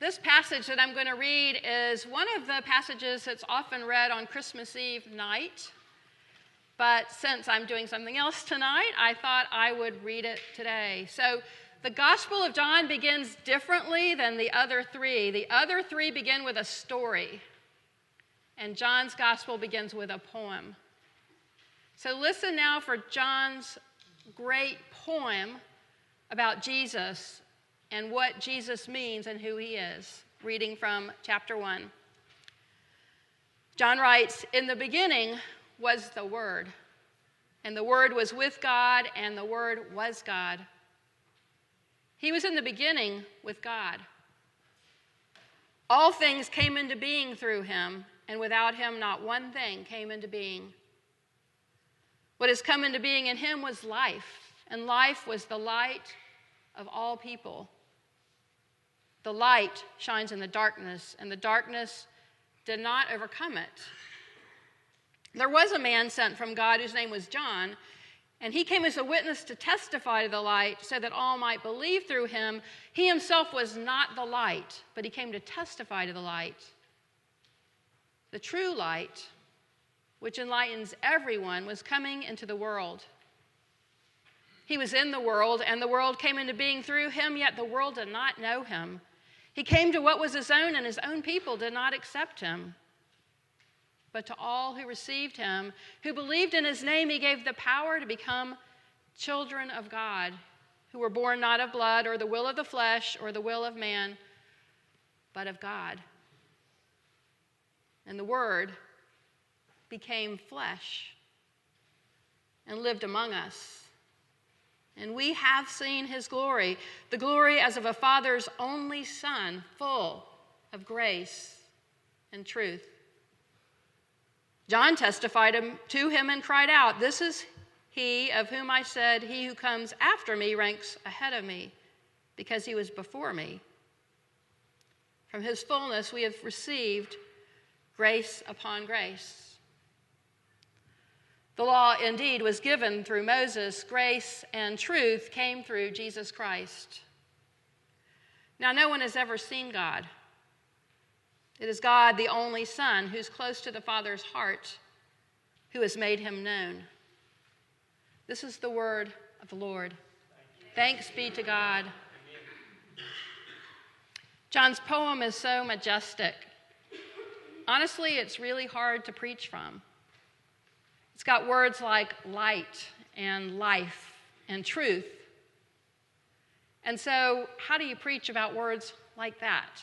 This passage that I'm going to read is one of the passages that's often read on Christmas Eve night. But since I'm doing something else tonight, I thought I would read it today. So the Gospel of John begins differently than the other three. The other three begin with a story, and John's Gospel begins with a poem. So listen now for John's great poem about Jesus and what Jesus means and who he is, reading from chapter 1. John writes, "In the beginning was the Word, and the Word was with God, and the Word was God. He was in the beginning with God. All things came into being through him, and without him not one thing came into being. What has come into being in him was life, and life was the light of all people. The light shines in the darkness, and the darkness did not overcome it. There was a man sent from God whose name was John, and he came as a witness to testify to the light so that all might believe through him. He himself was not the light, but he came to testify to the light. The true light, which enlightens everyone, was coming into the world. He was in the world, and the world came into being through him, yet the world did not know him. He came to what was his own, and his own people did not accept him. But to all who received him, who believed in his name, he gave the power to become children of God, who were born not of blood or the will of the flesh or the will of man, but of God. And the Word became flesh and lived among us. And we have seen his glory, the glory as of a Father's only Son, full of grace and truth. John testified to him and cried out, 'This is he of whom I said, he who comes after me ranks ahead of me, because he was before me. From his fullness we have received grace upon grace.' The law indeed was given through Moses. Grace and truth came through Jesus Christ. Now no one has ever seen God. It is God, the only Son, who's close to the Father's heart, who has made him known." This is the word of the Lord. Thanks be to God. John's poem is so majestic. Honestly, it's really hard to preach from. It's got words like light and life and truth. And so, how do you preach about words like that?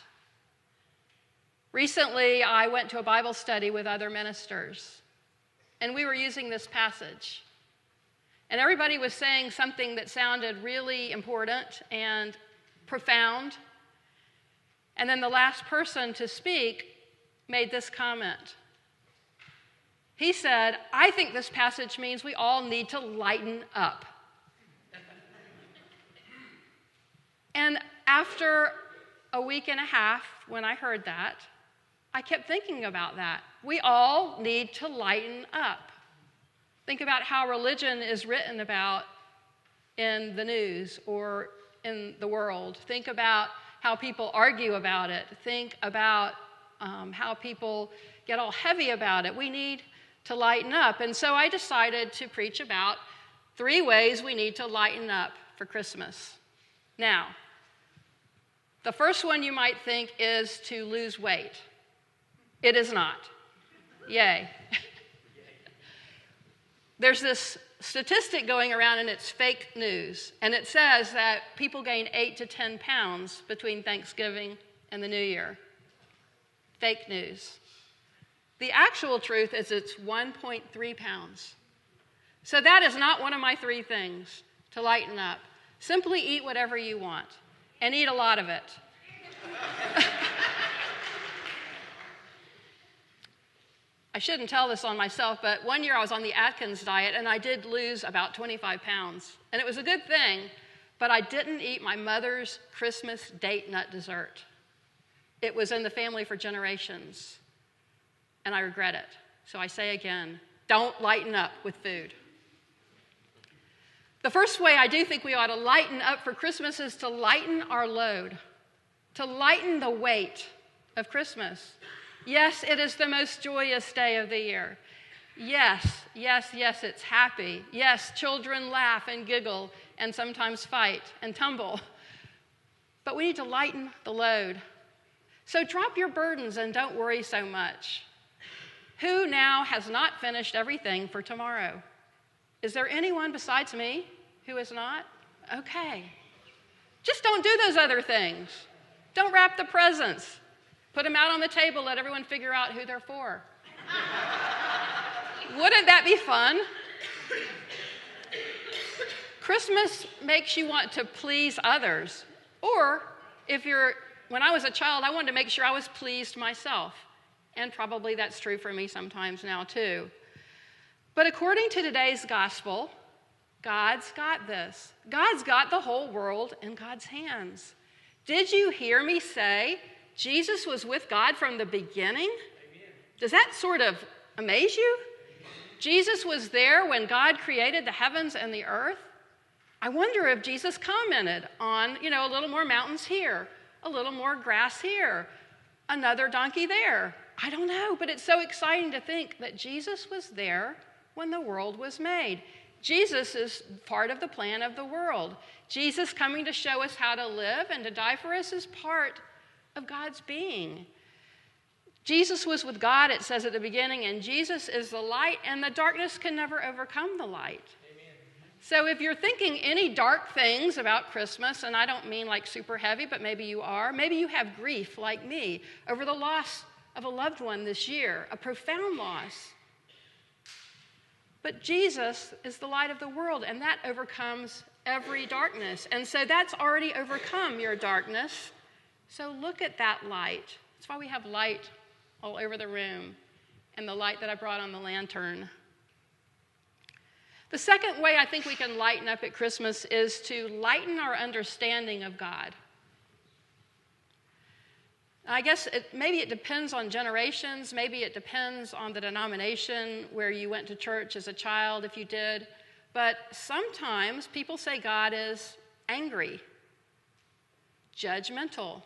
Recently, I went to a Bible study with other ministers, and we were using this passage. And everybody was saying something that sounded really important and profound. And then the last person to speak made this comment. He said, "I think this passage means we all need to lighten up." And after a week and a half, when I heard that, I kept thinking about that. We all need to lighten up. Think about how religion is written about in the news or in the world. Think about how people argue about it. Think about how people get all heavy about it. We need to lighten up. And so I decided to preach about 3 ways we need to lighten up for Christmas. Now, the first one you might think is to lose weight. It is not. Yay. There's this statistic going around, and it's fake news. And it says that people gain 8 to 10 pounds between Thanksgiving and the New Year. Fake news. The actual truth is it's 1.3 pounds. So that is not one of my 3 things to lighten up. Simply eat whatever you want, and eat a lot of it. I shouldn't tell this on myself, but one year I was on the Atkins diet, and I did lose about 25 pounds. And it was a good thing, but I didn't eat my mother's Christmas date nut dessert. It was in the family for generations, and I regret it. So I say again, don't lighten up with food. The first way I do think we ought to lighten up for Christmas is to lighten our load. to lighten the weight of Christmas. Yes, it is the most joyous day of the year. Yes, it's happy. Yes, children laugh and giggle and sometimes fight and tumble. But we need to lighten the load. So drop your burdens and don't worry so much. Who now has not finished everything for tomorrow? Is there anyone besides me who is not? Okay. Just don't do those other things. Don't wrap the presents. Put them out on the table, let everyone figure out who they're for. Wouldn't that be fun? Christmas makes you want to please others. Or when I was a child, I wanted to make sure I was pleased myself. And probably that's true for me sometimes now too. But according to today's gospel, God's got this. God's got the whole world in God's hands. Did you hear me say Jesus was with God from the beginning? Amen. Does that sort of amaze you? Jesus was there when God created the heavens and the earth. I wonder if Jesus commented on, a little more mountains here, a little more grass here, another donkey there. I don't know, but it's so exciting to think that Jesus was there when the world was made. Jesus is part of the plan of the world. Jesus coming to show us how to live and to die for us is part of God's being. Jesus was with God, it says at the beginning, and Jesus is the light, and the darkness can never overcome the light. Amen. So if you're thinking any dark things about Christmas, and I don't mean like super heavy, but maybe you are, maybe you have grief like me over the loss of a loved one this year, a profound loss. But Jesus is the light of the world, and that overcomes every darkness. And so that's already overcome your darkness. So look at that light. That's why we have light all over the room, and the light that I brought on the lantern. The second way I think we can lighten up at Christmas is to lighten our understanding of God. I guess maybe it depends on generations. Maybe it depends on the denomination where you went to church as a child, if you did. But sometimes people say God is angry, judgmental.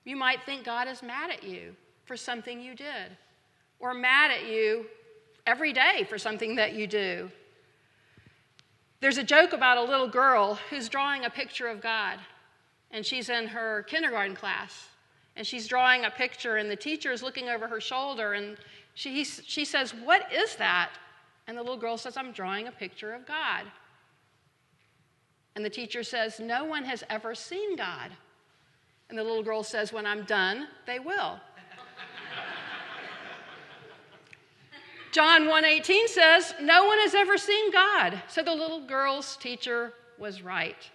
You might think God is mad at you for something you did, or mad at you every day for something that you do. There's a joke about a little girl who's drawing a picture of God, and she's in her kindergarten class, and she's drawing a picture, and the teacher is looking over her shoulder, and she says, "What is that?" And the little girl says, "I'm drawing a picture of God." And the teacher says, "No one has ever seen God." And the little girl says, "When I'm done, they will." John 1:18 says, "No one has ever seen God." So the little girl's teacher was right.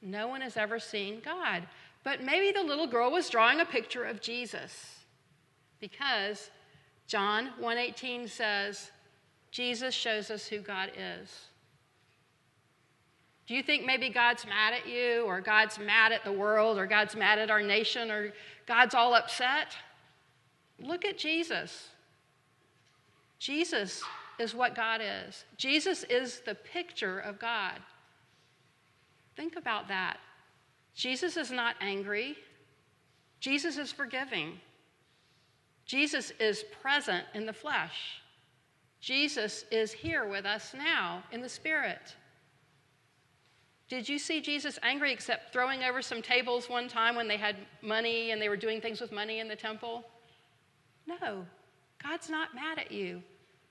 No one has ever seen God. But maybe the little girl was drawing a picture of Jesus, because John 1:18 says, Jesus shows us who God is. Do you think maybe God's mad at you, or God's mad at the world, or God's mad at our nation, or God's all upset? Look at Jesus. Jesus is what God is. Jesus is the picture of God. Think about that. Jesus is not angry. Jesus is forgiving. Jesus is present in the flesh. Jesus is here with us now in the Spirit. Did you see Jesus angry except throwing over some tables one time when they had money and they were doing things with money in the temple? No, God's not mad at you.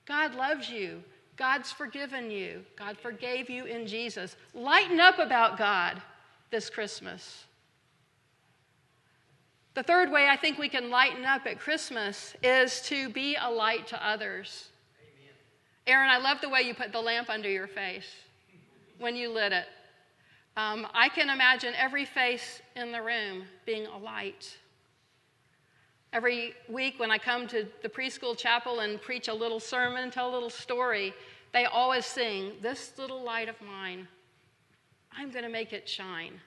God loves you. God's forgiven you. God forgave you in Jesus. Lighten up about God this Christmas. The third way I think we can lighten up at Christmas is to be a light to others. Amen. Aaron, I love the way you put the lamp under your face when you lit it. I can imagine every face in the room being a light. Every week when I come to the preschool chapel and preach a little sermon, tell a little story, they always sing, "This little light of mine, I'm going to make it shine."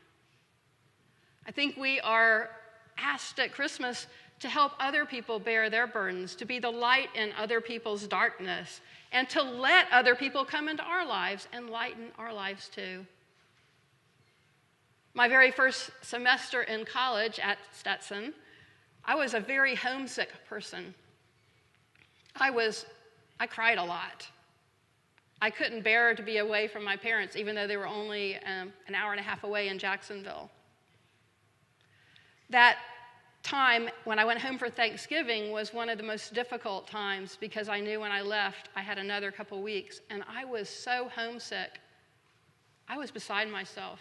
I think we are asked at Christmas to help other people bear their burdens, to be the light in other people's darkness, and to let other people come into our lives and lighten our lives too. My very first semester in college at Stetson, I was a very homesick person. I cried a lot. I couldn't bear to be away from my parents, even though they were only an hour and a half away in Jacksonville. That time when I went home for Thanksgiving was one of the most difficult times because I knew when I left I had another couple weeks, and I was so homesick. I was beside myself.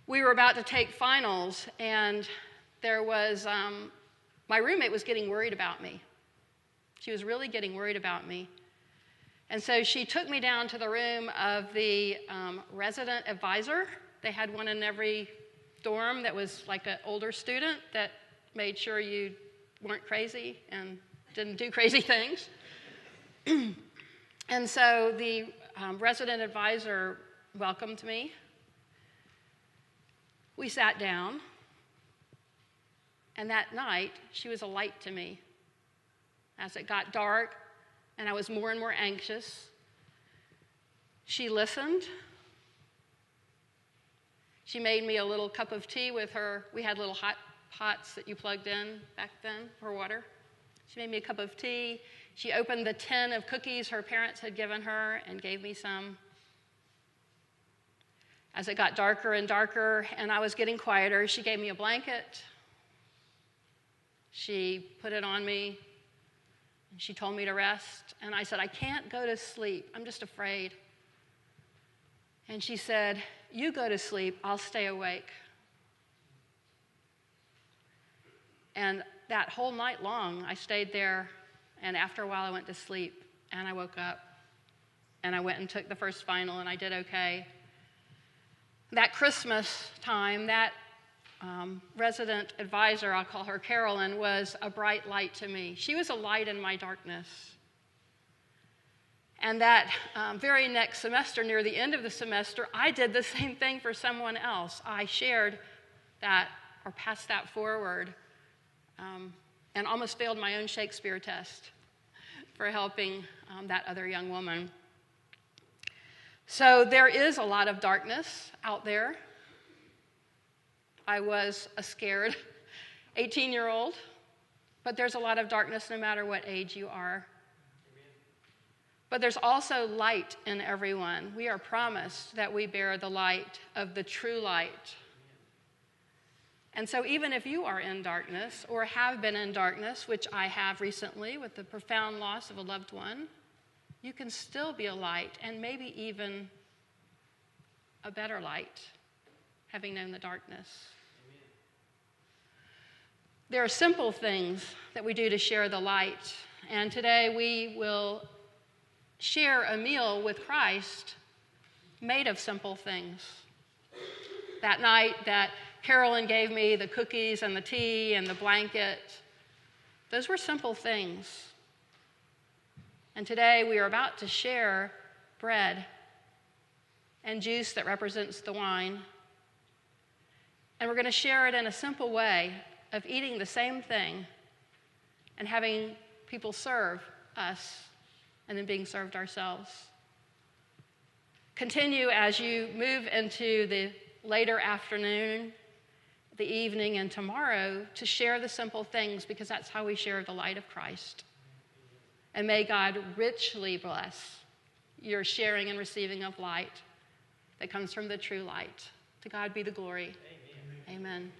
We were about to take finals, and there was, my roommate was getting worried about me. She was really getting worried about me. And so she took me down to the room of the resident advisor. They had one in every dorm that was like an older student that made sure you weren't crazy and didn't do crazy things. And so the resident advisor welcomed me. We sat down, and that night she was a light to me. As it got dark and I was more and more anxious, she listened. She made me a little cup of tea with her. We had little hot pots that you plugged in back then for water. She made me a cup of tea. She opened the tin of cookies her parents had given her and gave me some. As it got darker and darker and I was getting quieter, she gave me a blanket. She put it on me. And she told me to rest. And I said, I can't go to sleep. I'm just afraid. And she said, you go to sleep. I'll stay awake. And that whole night long, I stayed there. And after a while, I went to sleep. And I woke up. And I went and took the first final, and I did okay. That Christmas time, that resident advisor, I'll call her Carolyn, was a bright light to me. She was a light in my darkness. And that very next semester, near the end of the semester, I did the same thing for someone else. I shared that or passed that forward and almost failed my own Shakespeare test for helping that other young woman. So there is a lot of darkness out there. I was a scared 18-year-old, but there's a lot of darkness no matter what age you are. But there's also light in everyone. We are promised that we bear the light of the true light. And so even if you are in darkness or have been in darkness, which I have recently with the profound loss of a loved one, you can still be a light, and maybe even a better light, having known the darkness. Amen. There are simple things that we do to share the light, and today we will share a meal with Christ made of simple things. That night that Carolyn gave me the cookies and the tea and the blanket, those were simple things. And today we are about to share bread and juice that represents the wine. And we're going to share it in a simple way of eating the same thing and having people serve us and then being served ourselves. Continue as you move into the later afternoon, the evening, and tomorrow to share the simple things, because that's how we share the light of Christ. And may God richly bless your sharing and receiving of light that comes from the true light. To God be the glory. Amen. Amen.